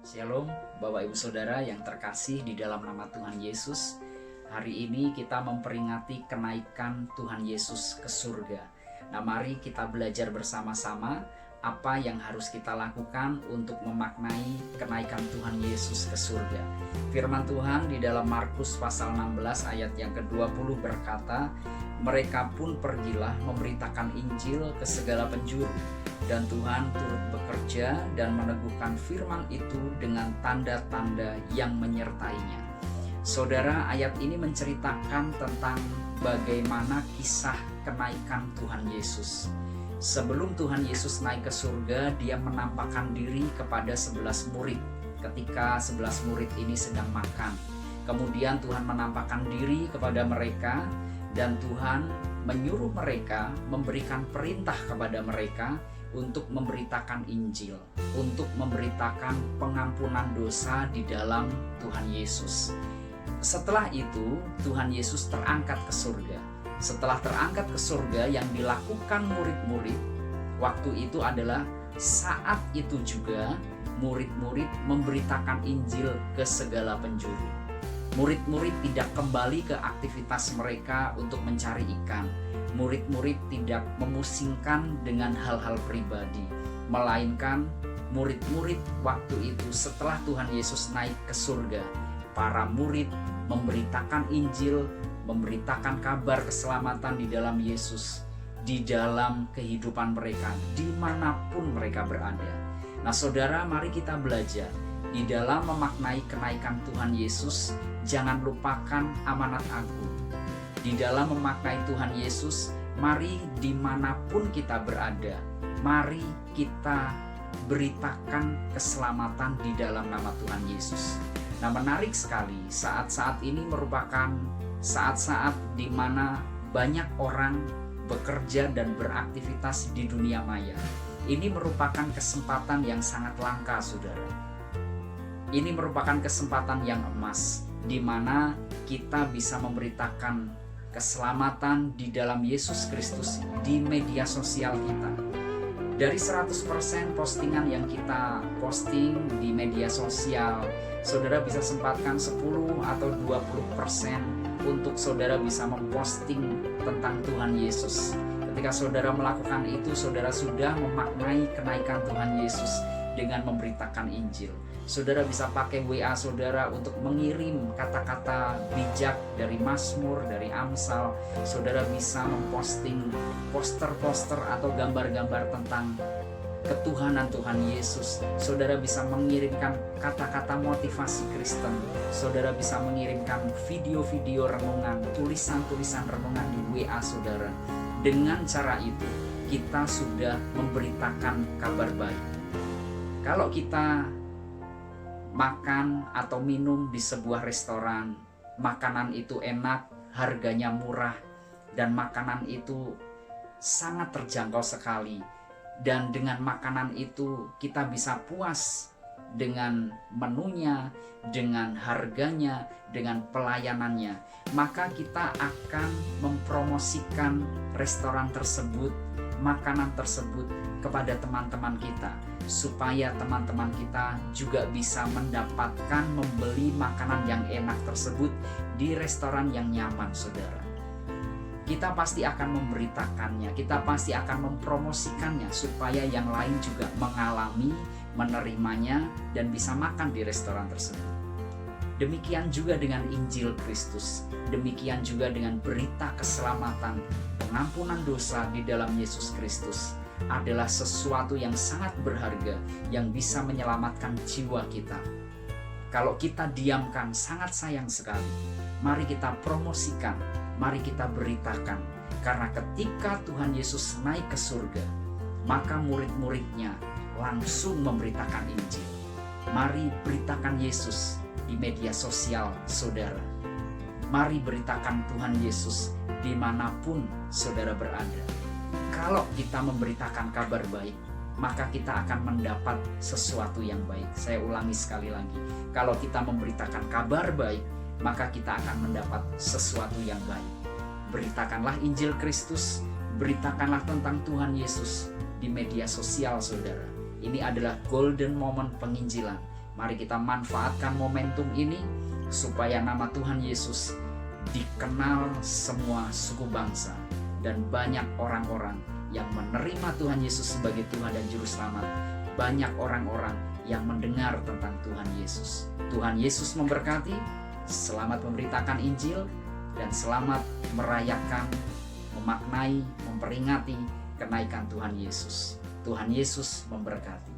Shalom, Bapak Ibu Saudara yang terkasih di dalam nama Tuhan Yesus. Hari ini kita memperingati kenaikan Tuhan Yesus ke surga. Nah, mari kita belajar bersama-sama apa yang harus kita lakukan untuk memaknai kenaikan Tuhan Yesus ke surga. Firman Tuhan di dalam Markus pasal 16 ayat yang ke-20 berkata, "Mereka pun pergilah memberitakan Injil ke segala penjuru, dan Tuhan turut bekerja dan meneguhkan firman itu dengan tanda-tanda yang menyertainya." Saudara, ayat ini menceritakan tentang bagaimana kisah kenaikan Tuhan Yesus. Sebelum Tuhan Yesus naik ke surga, dia menampakkan diri kepada 11 murid ketika 11 murid ini sedang makan. Kemudian Tuhan menampakkan diri kepada mereka dan Tuhan menyuruh mereka, memberikan perintah kepada mereka untuk memberitakan Injil, untuk memberitakan pengampunan dosa di dalam Tuhan Yesus. Setelah itu, Tuhan Yesus terangkat ke surga. Setelah terangkat ke surga, yang dilakukan murid-murid waktu itu adalah saat itu juga murid-murid memberitakan Injil ke segala penjuru. Murid-murid tidak kembali ke aktivitas mereka untuk mencari ikan. Murid-murid tidak memusingkan dengan hal-hal pribadi, melainkan murid-murid waktu itu setelah Tuhan Yesus naik ke surga, para murid memberitakan Injil, memberitakan kabar keselamatan di dalam Yesus, di dalam kehidupan mereka, dimanapun mereka berada. Nah saudara, mari kita belajar di dalam memaknai kenaikan Tuhan Yesus. Jangan lupakan amanat agung. Di dalam memaknai Tuhan Yesus, mari dimanapun kita berada, mari kita beritakan keselamatan di dalam nama Tuhan Yesus. Nah, menarik sekali, saat-saat ini merupakan saat-saat di mana banyak orang bekerja dan beraktivitas di dunia maya. Ini merupakan kesempatan yang sangat langka, saudara. Ini merupakan kesempatan yang emas, di mana kita bisa memberitakan keselamatan di dalam Yesus Kristus di media sosial kita. Dari 100% postingan yang kita posting di media sosial, saudara bisa sempatkan 10 atau 20% untuk saudara bisa memposting tentang Tuhan Yesus. Ketika saudara melakukan itu, saudara sudah memaknai kenaikan Tuhan Yesus dengan memberitakan Injil. Saudara bisa pakai WA saudara untuk mengirim kata-kata bijak dari Mazmur, dari Amsal. Saudara bisa memposting poster-poster atau gambar-gambar tentang ketuhanan Tuhan Yesus. Saudara bisa mengirimkan kata-kata motivasi Kristen. Saudara bisa mengirimkan video-video renungan, tulisan-tulisan renungan di WA saudara. Dengan cara itu, kita sudah memberitakan kabar baik. Kalau kita makan atau minum di sebuah restoran, makanan itu enak, harganya murah, dan makanan itu sangat terjangkau sekali. Dan dengan makanan itu kita bisa puas dengan menunya, dengan harganya, dengan pelayanannya. Maka kita akan mempromosikan restoran tersebut, makanan tersebut kepada teman-teman kita, supaya teman-teman kita juga bisa mendapatkan membeli makanan yang enak tersebut di restoran yang nyaman, saudara. Kita pasti akan memberitakannya, kita pasti akan mempromosikannya supaya yang lain juga mengalami, menerimanya, dan bisa makan di restoran tersebut. Demikian juga dengan Injil Kristus, demikian juga dengan berita keselamatan, pengampunan dosa di dalam Yesus Kristus adalah sesuatu yang sangat berharga yang bisa menyelamatkan jiwa kita. Kalau kita diamkan, sangat sayang sekali. Mari kita promosikan, mari kita beritakan, karena ketika Tuhan Yesus naik ke surga, maka murid-muridnya langsung memberitakan Injil. Mari beritakan Yesus di media sosial saudara. Mari beritakan Tuhan Yesus dimanapun saudara berada. Kalau kita memberitakan kabar baik, maka kita akan mendapat sesuatu yang baik. Saya ulangi sekali lagi. Kalau kita memberitakan kabar baik, maka kita akan mendapat sesuatu yang baik. Beritakanlah Injil Kristus, beritakanlah tentang Tuhan Yesus di media sosial saudara. Ini adalah golden moment penginjilan, Mari kita manfaatkan momentum ini supaya nama Tuhan Yesus dikenal semua suku bangsa, dan banyak orang-orang yang menerima Tuhan Yesus sebagai Tuhan dan Juru Selamat. Banyak orang-orang yang mendengar tentang Tuhan Yesus. Tuhan Yesus memberkati. Selamat memberitakan Injil dan selamat merayakan, memaknai, memperingati kenaikan Tuhan Yesus. Tuhan Yesus memberkati.